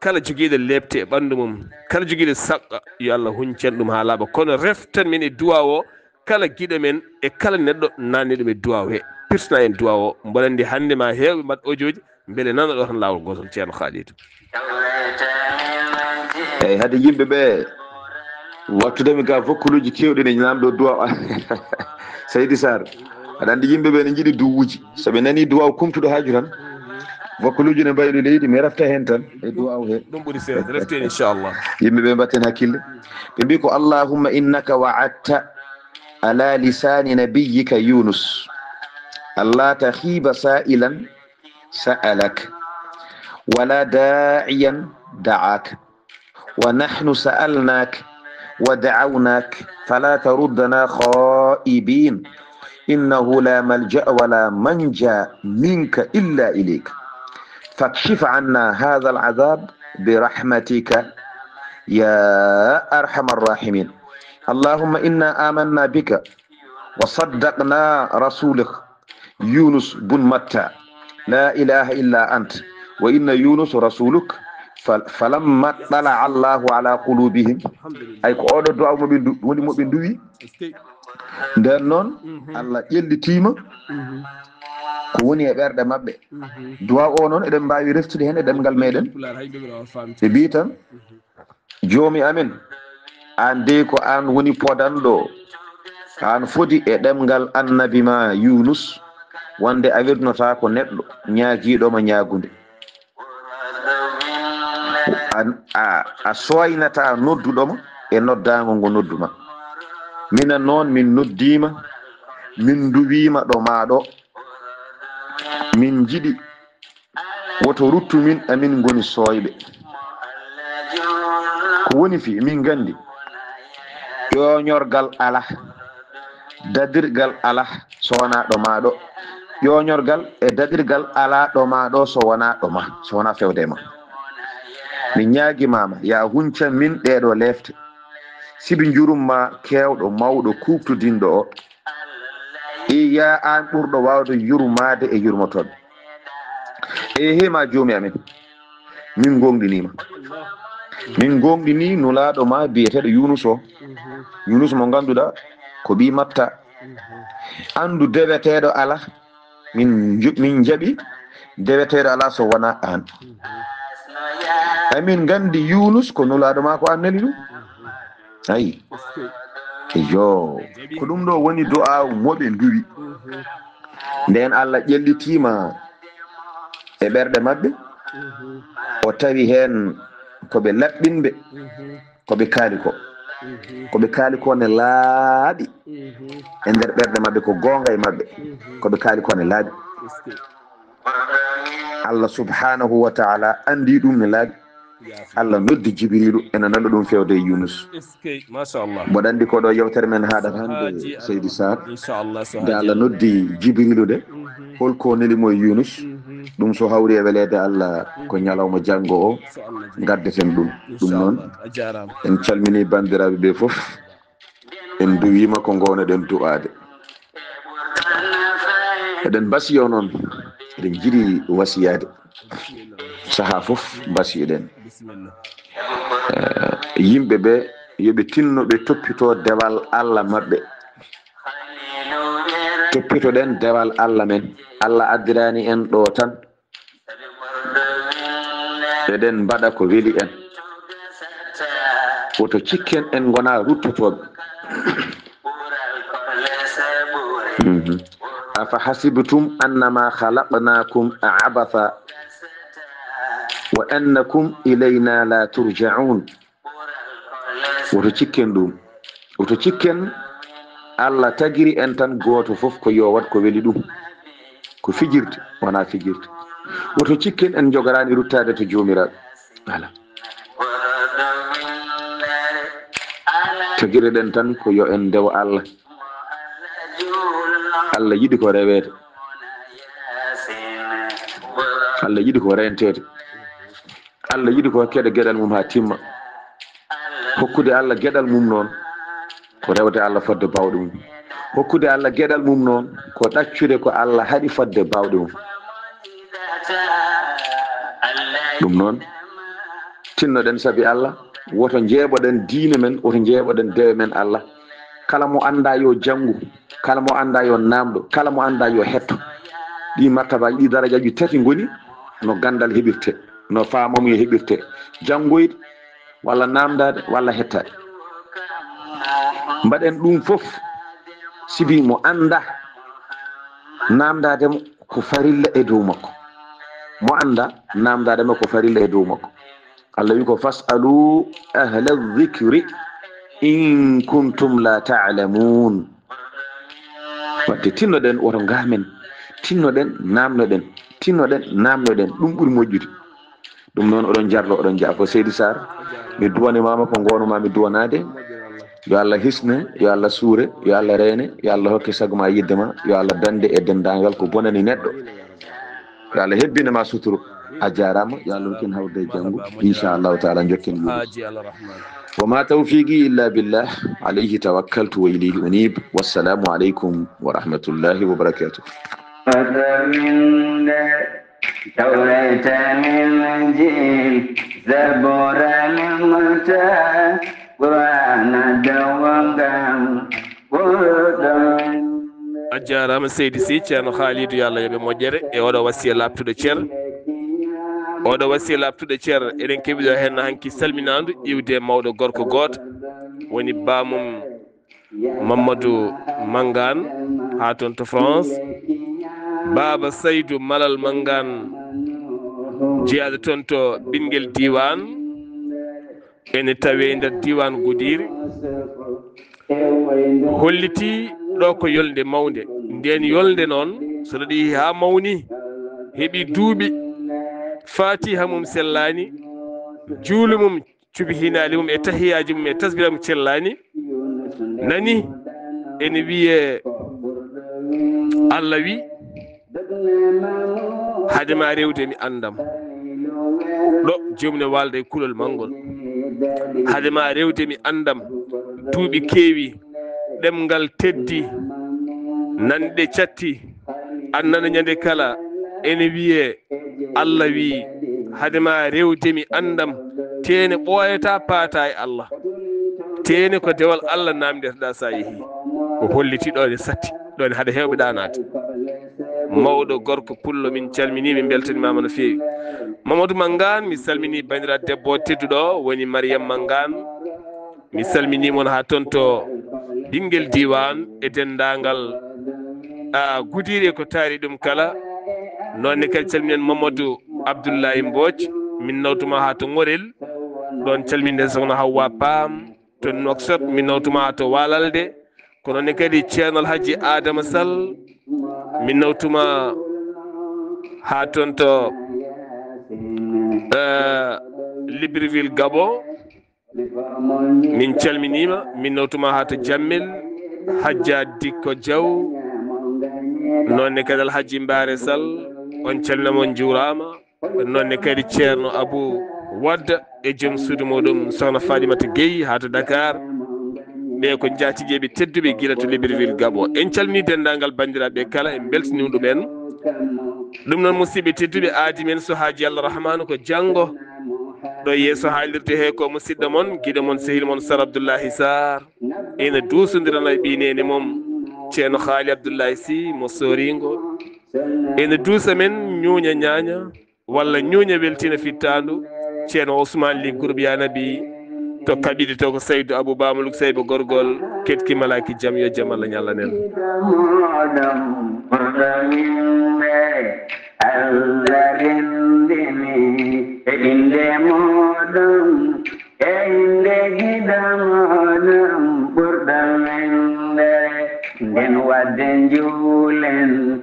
kala joguiɗo lebte e ɓandu mum kala joguiɗo saqa yo Allah huncen ɗum ha laaɓa kono reftan men e duwa o kala guiɗo men e kala neɗɗo nanni ɗum e duwa o he pirsna en duwa o mboɗandi hande ma hewɓe mbaɗ audio ji beele nana ɗo tan lawol gotol ceerno Khalidou eyyi hade yimɓeɓe wattudemi ga vokkuluji kewɗi ne namɗo duwa Seydi Sar aɗa andi yimɓeɓe ne jiiɗi duwuji soɓe nani duwaw kumtuɗo haaju tan vokkuluji ne mbayɗo leydi mi rafta hen tan e duwaw he ɗum ɓuuri seeɗa reften inchallah yimɓeɓe mbatten hakkille ɓe mbi ko allahumma innaka wa'adta ala lisani nabiyika Yunus alla tahiba sa'ilan sa'alak wala da'iyan da'ak wa nahnu sa'alnak wa da'awnak fala taruddana khaibin innahu la malja'a wala manja minka illa ilayk fakshif 'anna hadha al'adab birahmatika ya arhamar rahimin allahumma inna amanna bika wa saddaqna rasulak Yunus bun Matta la ilaha illa ant wa inna Yunus rasuluk falamma tala Allahu ala qulubihim ay ko oɗo du'a moɓe woni moɓe duwi nden noon Allah ƴellitima ko woni e ɓerɗe mabɓe du'a o noon eɗen mbawi reftude hen e ɗemgal meɗen ɓe mbi tan joomi amen an de ko an woni podanɗo an foti e ɗemgal annabi ma Yunus wonde a wirnota ko neɗɗo ñaaguiɗoma ñaagude a soynata nodduɗoma e noddago ngo nodduma minan noon min noddima min duwima ɗo maɗo min jiɗi woto ruttu min amin goni soyɓe ko woni fi min gandi ƴoñorgal ala dadirgal ala so wona ɗo maɗo ƴoñorgal e dadirgal ala ɗo maɗo so wona ɗo ma so wona fewde ma mi ñaaguimama ya huncan min ɗeɗo lefte sibi jurumma kewɗo mawɗo kuftudinɗo o ya an ɓurɗo wawde yurmade e yurmotoɓe e hema joomi amen min gonɗinima min gonɗini nulaɗo ma biyeteɗo Yunus o Yunus mo ganduɗa ko ɓi Matta andu deweteɗo ala min jaaɓi deweteɗo ala so wona an amin gandi Yunus ko nulaɗo ma ko an neli ɗum ayi yo ko ɗum ɗo woni du'a moɓe duwi nden Allah ƴellitima e ɓerɗe mabɓe o tawi hen koɓe laɓɓinɓe koɓe kaali ko ne laaɓi e nder ɓerɗe mabɓe ko gonga e mabɓe koɓe kaali ko ne laaɓi Allah subhanahu wa ta'ala andi ɗum ne laaɓi Allah noddi Jibrilu ene nanda ɗum fewde Yunus mboɗo andi ko ɗo yewtere men haɗata hande Seydi Sar nde Allah noddi Jibrilu de holko nelimo e Yunus ɗum so hawri e welede Allah ko ñalawma janggo o gaddeten ɗum noon en calmini bandiraɓe ɓe foof en duwima ko gownoɗen du'ade eɗen basiyo noon eɗen jiiɗi wasiyade saaha foof basiɗen yimɓe ɓe yoɓe tinno ɓe toppito dewal Allah mabɓe toppitoɗen dewal Allah men Allah addirani en ɗo tan eɗen mbaɗa ko weeli en woto cikken en gona ruttotoɓe afa hasibtum annama khalaqnakum abatha wa annakum ilayna la turja'un woto cikken ɗum oto cikken Allah tagiri en tan goto fof ko yo wat ko weli ɗum ko fijirde wona fijirde woto cikken en jogorani ruttade to jomiraɗo ala tagiriɗen tan ko yo en ndewa Allah Allah yiɗi ko rewede Allah yiɗi ko rentede Allah yiɗi ko hokkede gueɗal mum ha timma hokkude Allah gueɗal mum noon ko rewde Allah fodde bawɗe mum hokkude Allah gueɗal mum noon ko ɗaccude ko Allah haɗi fodde bawɗe mum ɗum noon tinnoɗen saabi Allah woto jeeɓoɗen diine men woto jeeɓoɗen dewe men Allah kala mo anda yo janggu kala mo anda yo namɗo kala mo anda yo hetto ɗi martabaji ɗi darajaji tati goni no gandal heɓirte no famamuyo heɓirte janggoyde walla namdade walla hettade mbaɗen ɗum fof sibi mo anda namdademo ko farilla e dow makko mo anda namdademo ko farilla e dow makko Allah wi ko fasalu ahla dhikri in kuntum la ta'lamun wadde tinnoɗen woto ngamen tinnoɗen namnoɗen ɗum ɓuuri moƴƴude ɗum noon oɗon jarlo oɗon jaafo Seydi Sarr mi duwanimama ko gonuma mi duwanade yo Allah hisne yo Allah suure yo Allah reene yo Allah hokke sagoma yidde ma yo Allah dande e dendagal ko bonani neɗɗo yo Allah hebbinema suturu a jarama yo Allah hokkin hawde e janggo inchallahu taala jokken وما توفيقي إلا بالله عليه توكلت وإليه أنيب والسلام عليكم ورحمة الله وبركاته توريت من إنجيل زبور من متى قرآن دوام a jarama Seydi Sy ceerno Khalidou yo Allah yoɓe moƴƴere e oɗo wasiya labtude ceer oɗo wasiya labtude ceer eɗen keɓiɗo hen hanki salminadu iwde mawɗo gorko goto woni bamum Mamadou Mangane ha toon to France baba Saydou Malal Mangane jeyaɗo toon to ɓinguel diwan ene tawe nder diwan Goudiri holliti ɗo ko yolde mawde nden yolde noon so ɗaɗi ha mawni heeɓi duuɓi fatiha mum sellani juuli mum cubi hinali mum e tahiyaji mum e tasbira mum cellani nani ene wiye Allah wi hadema rewde mi andam ɗo jomne walda e kulol mangol hadema rewde mi andam duuɓi keewi ɗemgal teddi nanɗe catti annana ñande kala ene wiye Allah wi hadema rewde mi andam tene ɓooyata paata e Allah tene ko dewal Allah namdeteɗa sa yeehi o holliti ɗone satti ɗone haade hewɓe ɗanade mawɗo gorko pullo min calmini min beltanimama no fewi Mamadou Mangane mi salmini bandiraɗo debbo tedduɗo woni Mariame Mangane mi salminimon ha toon to ɓinguel diwan e dendagal Goudiri ko taari ɗum kala nonne kadi calminen Mamadou Abdoullahi Mbodj min nawtuma ha to Ngorel ɗon calminde sokhna Hawwa Pam to Nouakchott min nawtuma ha to Walalde ko nonne kadi ceerno Alhaji Adama Sall min nawtuma ha toon to Libreville Gabon min calminima min nawtuma ha to Jammel Hadja Dikko Diaw nonne kadi Alhaji Mbare Sall on calminamon juurama nonne kadi ceerno Abou Wadda e joom suudu muɗum sokhna Fadimata Gueye ha to Dakar ɓe ko jaatijeɓe tedduɓe guila to Libreville Gabon en calmini dendagal bandiraɓe kala en beltani ɗumen ɗum noon musidɓe tedduɓe aadi men so haaji Allah rahmanu ko janggo ɗo yeeso haalirde he ko musidɗo moon guiɗo moon sehil moon Sar Abdoullahi Sarr ene duusodirana e ɓinene moom ceerno Haali Abdoullahi Sy mo Soringo ene duusa men ñuuña ñaña walla ñuuña weltina fittandu ceerno Ousmane Ly Gouroubianabi to kaɓiɗe to ko Saydou Abou Bamaluk Saybo gorgol ketki malaki jaam yo jaam Allah ñallanen Allah rendini e inde moɗon e inde giɗa moɗon ɓurɗo leen